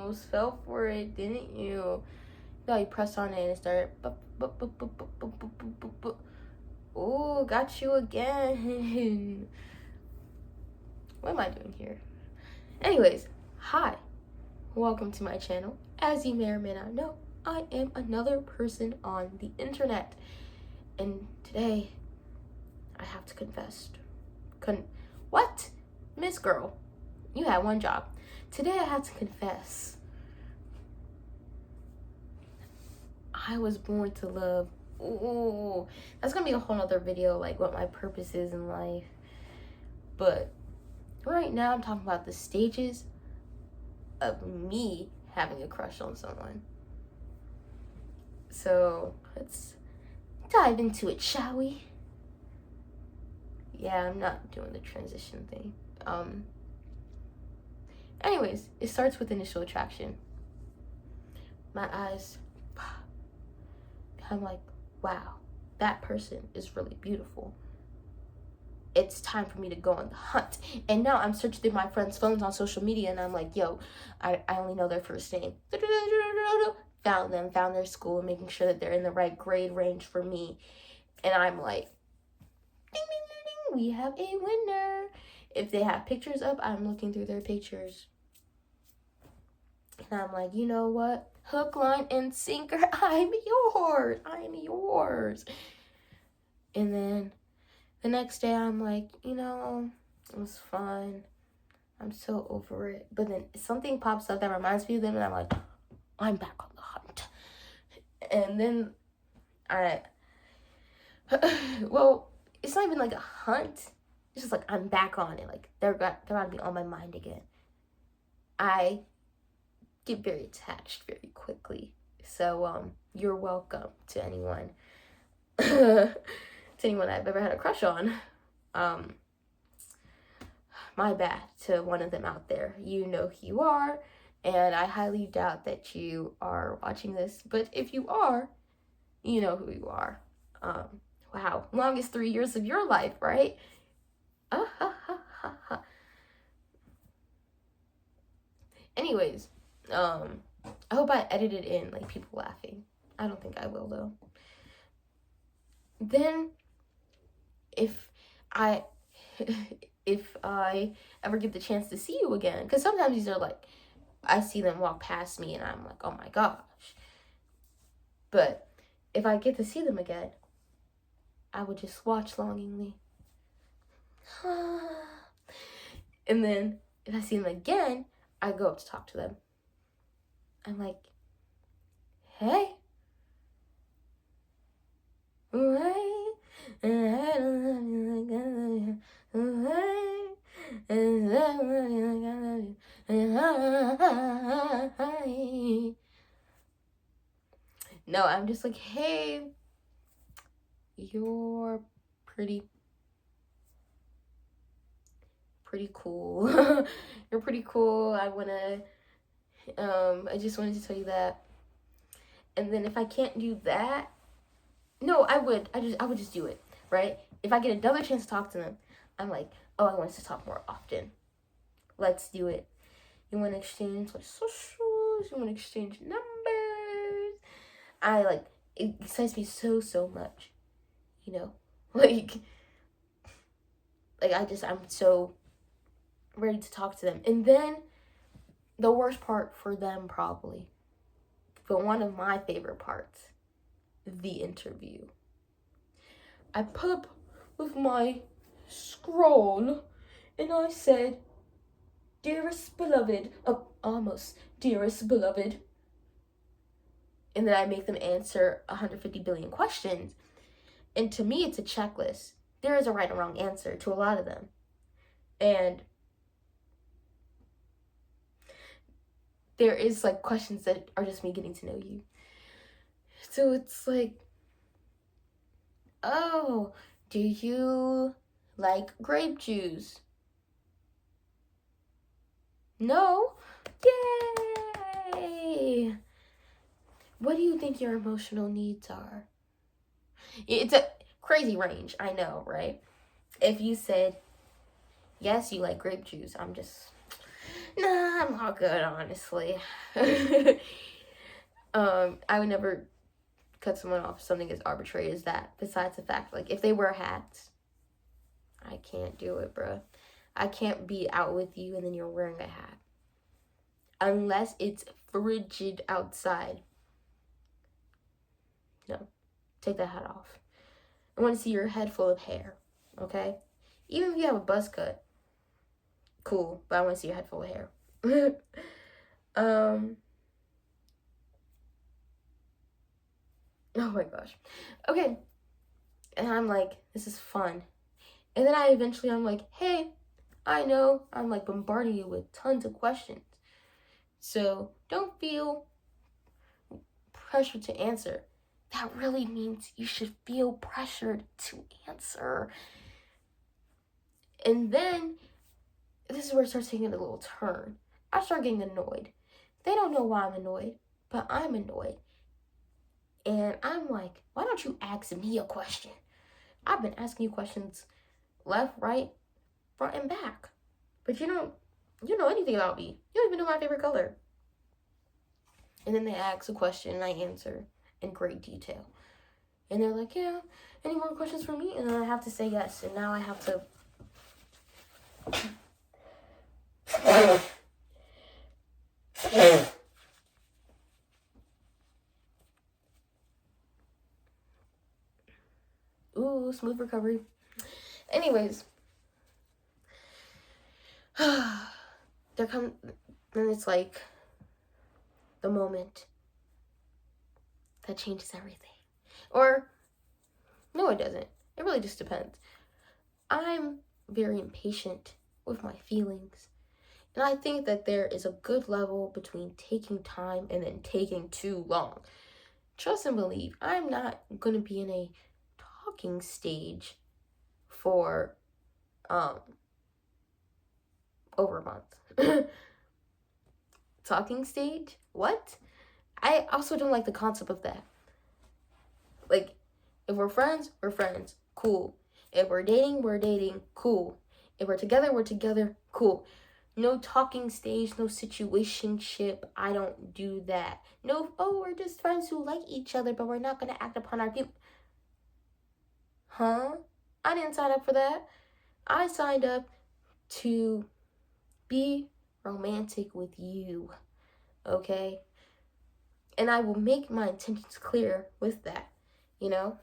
almost fell for it, didn't you? No, you pressed on it and it started. Oh, got you again. What am I doing here? Anyways, hi. Welcome to my channel. As you may or may not know, I am another person on the internet. And today, I have to confess. What? Miss Girl, you had one job. Today I have to confess. I was born to love. Ooh, that's gonna be a whole nother video, like what my purpose is in life. But right now I'm talking about the stages of me having a crush on someone. So let's dive into it, shall we? Yeah, I'm not doing the transition thing. Anyways, it starts with initial attraction. My eyes, I'm like, wow, that person is really beautiful. It's time for me to go on the hunt. And now I'm searching through my friends' phones on social media and I'm like, yo, I only know their first name. Found them, found their school, making sure that they're in the right grade range for me. And I'm like, ding, ding, ding, ding, we have a winner. If they have pictures up, I'm looking through their pictures. And I'm like, you know what? Hook, line, and sinker, I'm yours. I'm yours. And then the next day, I'm like, you know, it was fun. I'm so over it. But then something pops up that reminds me of them, and I'm like, I'm back on the hunt. And then well, it's not even like a hunt. It's just like I'm back on it. Like they're gonna be on my mind again. I get very attached very quickly. So you're welcome to anyone to anyone I've ever had a crush on. My bad to one of them out there. You know who you are, and I highly doubt that you are watching this, but if you are, you know who you are. Wow, longest 3 years of your life, right? Anyways, I hope I edited in like people laughing. I don't think I will though. Then if I ever get the chance to see you again, because sometimes these are like I see them walk past me and I'm like, oh my gosh. But if I get to see them again, I would just watch longingly. And then if I see them again, I go up to talk to them. I'm like, hey. No, I'm just like, hey, you're pretty cool. You're pretty cool. I just wanted to tell you that. And then if I can't do that, no, I would just do it, right? If I get another chance to talk to them, I'm like, oh, I want us to talk more often. Let's do it. You want to exchange like socials? You want to exchange numbers? It excites me so much, you know? I'm so ready to talk to them. And then the worst part for them probably, but one of my favorite parts, the interview. I put up with my scroll and I said, dearest beloved, almost dearest beloved. And then I make them answer 150 billion questions. And to me, it's a checklist. There is a right and wrong answer to a lot of them. And there is like questions that are just me getting to know you. So it's like, oh, do you like grape juice? No? Yay! What do you think your emotional needs are? It's a crazy range, I know, right? If you said, yes, you like grape juice, I'm just Nah, I'm all good, honestly. I would never cut someone off something as arbitrary as that. Besides the fact, like, if they wear hats, I can't do it, bruh. I can't be out with you and then you're wearing a hat. Unless it's frigid outside. No, take that hat off. I want to see your head full of hair, okay? Even if you have a buzz cut, cool, but I want to see your head full of hair. Oh my gosh. Okay. And I'm like, this is fun. And then I'm like, hey, I know I'm like bombarding you with tons of questions. So don't feel pressured to answer. That really means you should feel pressured to answer. And then this is where it starts taking a little turn. I start getting annoyed. They don't know why I'm annoyed, but I'm annoyed. And I'm like, why don't you ask me a question? I've been asking you questions left, right, front, and back. But you don't know anything about me. You don't even know my favorite color. And then they ask a question and I answer in great detail. And they're like, yeah, any more questions for me? And then I have to say yes. And now I have to ooh, smooth recovery. Anyways, there come, and it's like the moment that changes everything. Or, no, it doesn't. It really just depends. I'm very impatient with my feelings. And I think that there is a good level between taking time and then taking too long. Trust and believe, I'm not going to be in a talking stage for over a month. Talking stage? What? I also don't like the concept of that. Like, if we're friends, cool. If we're dating, cool. If we're together, cool. No talking stage, no situationship. I don't do that. No, oh, we're just friends who like each other, but we're not gonna act upon our feelings. Huh? I didn't sign up for that. I signed up to be romantic with you, okay? And I will make my intentions clear with that, you know?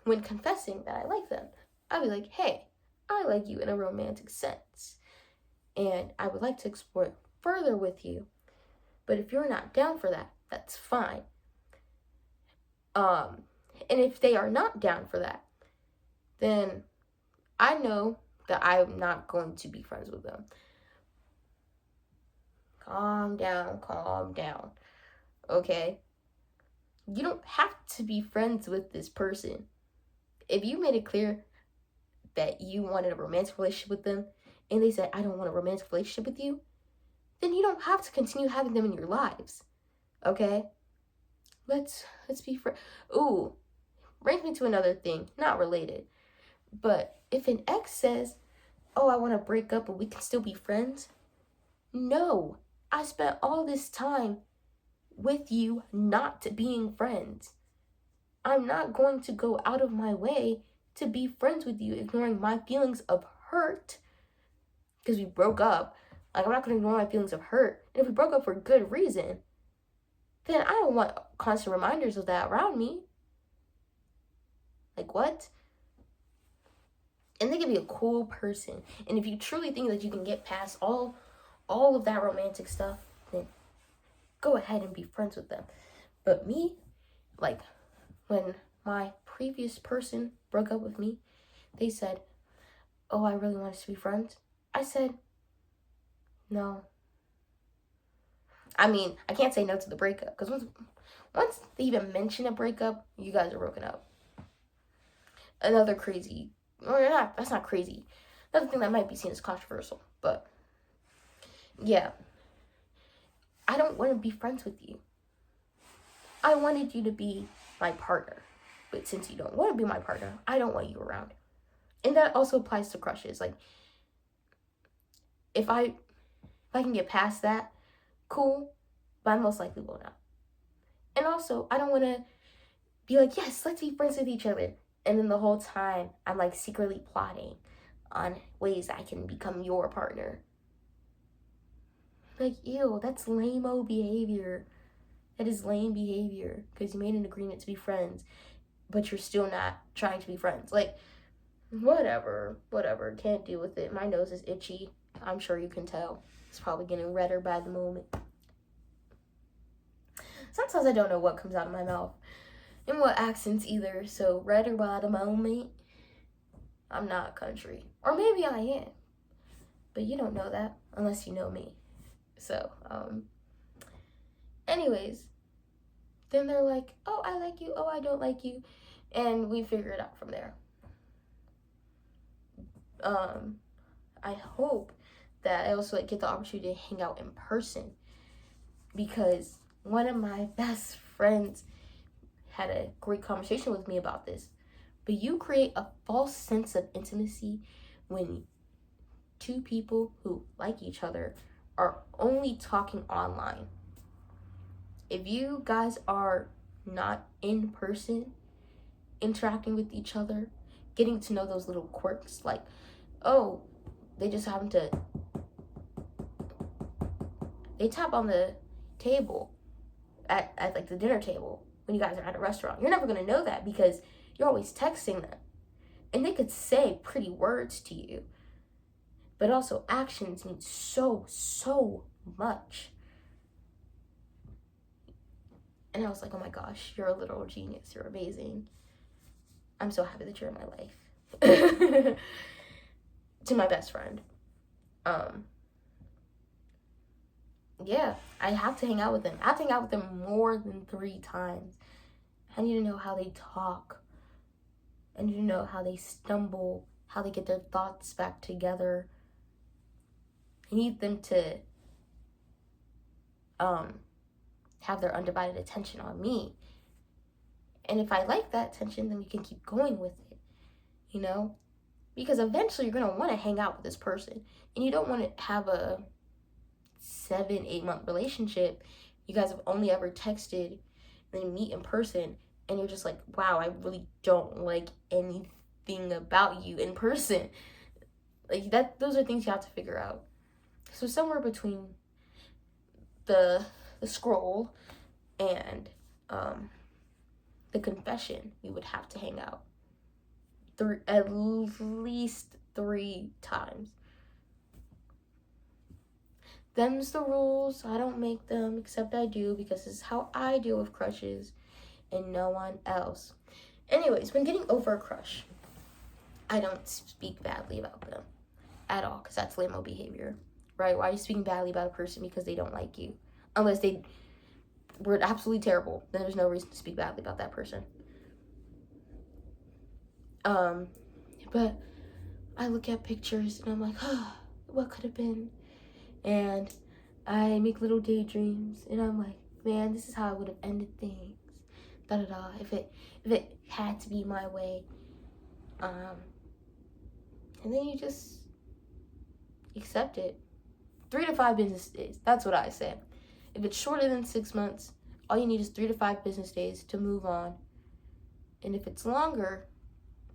When confessing that I like them, I'll be like, hey, I like you in a romantic sense. And I would like to explore it further with you. But if you're not down for that, that's fine. And if they are not down for that, then I know that I'm not going to be friends with them. Calm down. Okay? You don't have to be friends with this person. If you made it clear that you wanted a romantic relationship with them, and they said, I don't want a romantic relationship with you, then you don't have to continue having them in your lives. Okay? Let's be friends. Ooh, brings me to another thing, not related. But if an ex says, oh, I want to break up but we can still be friends, no. I spent all this time with you not being friends. I'm not going to go out of my way to be friends with you, ignoring my feelings of hurt because we broke up. Like, I'm not going to ignore my feelings of hurt. And if we broke up for good reason, then I don't want constant reminders of that around me. Like, what? And they can be a cool person. And if you truly think that you can get past all of that romantic stuff, then go ahead and be friends with them. But me, like, when my previous person broke up with me, they said, oh, I really want us to be friends. I said, no. I mean, I can't say no to the breakup, because once they even mention a breakup, you guys are broken up. Another crazy, or not, that's not crazy. Another thing that might be seen as controversial, but yeah. I don't want to be friends with you. I wanted you to be my partner. But since you don't want to be my partner, I don't want you around. And that also applies to crushes. Like, if I If I can get past that, cool, but I most likely will not. And also, I don't want to be like, yes, let's be friends with each other. And then the whole time, I'm like secretly plotting on ways I can become your partner. Like, ew, that's lame-o behavior. That is lame behavior because you made an agreement to be friends, but you're still not trying to be friends. Like, whatever, can't deal with it. My nose is itchy. I'm sure you can tell. It's probably getting redder by the moment. Sometimes I don't know what comes out of my mouth and what accents either. So redder by the moment. I'm not country, or maybe I am, but you don't know that unless you know me. So, anyways, then they're like, oh, I like you, oh, I don't like you, and we figure it out from there. I hope that I also get the opportunity to hang out in person, because one of my best friends had a great conversation with me about this. But you create a false sense of intimacy when two people who like each other are only talking online. If you guys are not in person interacting with each other, getting to know those little quirks, like, oh, they just happen to, they tap on the table at like the dinner table when you guys are at a restaurant. You're never going to know that because you're always texting them. And they could say pretty words to you, but also actions mean so much. And I was like, oh my gosh, you're a literal genius. You're amazing. I'm so happy that you're in my life. To my best friend. Yeah, I have to hang out with them. I have to hang out with them more than 3 times. I need to know how they talk. I need to know how they stumble, how they get their thoughts back together. I need them to have their undivided attention on me. And if I like that attention, then we can keep going with it, you know? Because eventually you're going to want to hang out with this person. And you don't want to have a 7-8 month relationship. You guys have only ever texted, then you meet in person, and you're just like, wow, I really don't like anything about you in person. Like that, those are things you have to figure out. So somewhere between the scroll and the confession, we would have to hang out at least 3 times. Them's the rules. I don't make them, except I do, because this is how I deal with crushes and no one else. Anyways, when getting over a crush, I don't speak badly about them at all, because that's lame-o behavior, right? Why are you speaking badly about a person because they don't like you? Unless they were absolutely terrible, then there's no reason to speak badly about that person. But I look at pictures and I'm like, oh, what could have been? And I make little daydreams and I'm like, man, this is how I would have ended things. If it had to be my way. And then you just accept it. 3 to 5 business days. That's what I say. If it's shorter than 6 months, all you need is 3 to 5 business days to move on. And if it's longer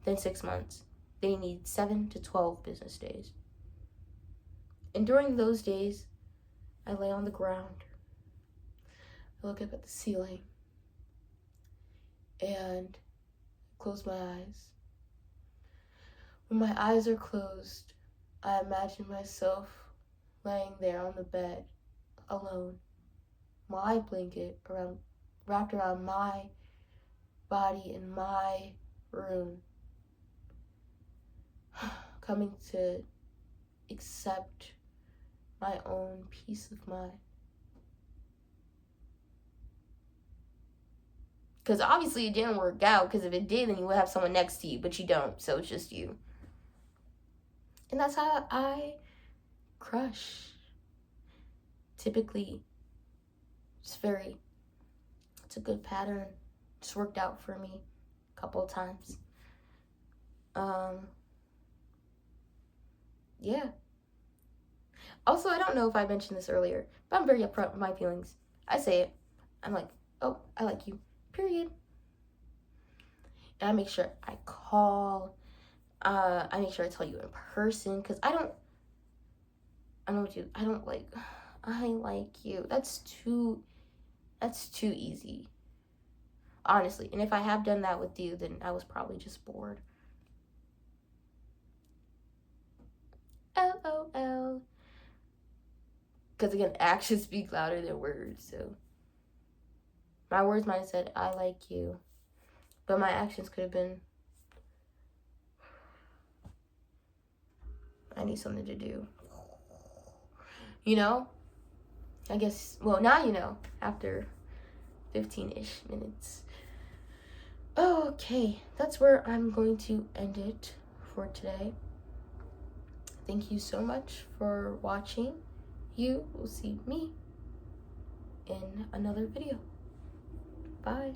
than 6 months, then you need 7 to 12 business days. And during those days, I lay on the ground. I look up at the ceiling. And close my eyes. When my eyes are closed, I imagine myself laying there on the bed, alone. My blanket wrapped around my body in my room. Coming to accept my own peace of mind. Because obviously it didn't work out, because if it did, then you would have someone next to you, but you don't, so it's just you. And that's how I crush. Typically, it's a good pattern. It's worked out for me a couple of times. Yeah. Also, I don't know if I mentioned this earlier, but I'm very upfront with my feelings. I say it. I'm like, oh, I like you, period. And I make sure I call. I make sure I tell you in person, because I don't like, I like you. That's too easy, honestly. And if I have done that with you, then I was probably just bored. LOL. Because again, actions speak louder than words. So my words might have said, I like you. But my actions could have been, I need something to do. You know? I guess, well, now you know, after 15-ish minutes. Okay, that's where I'm going to end it for today. Thank you so much for watching. You will see me in another video. Bye.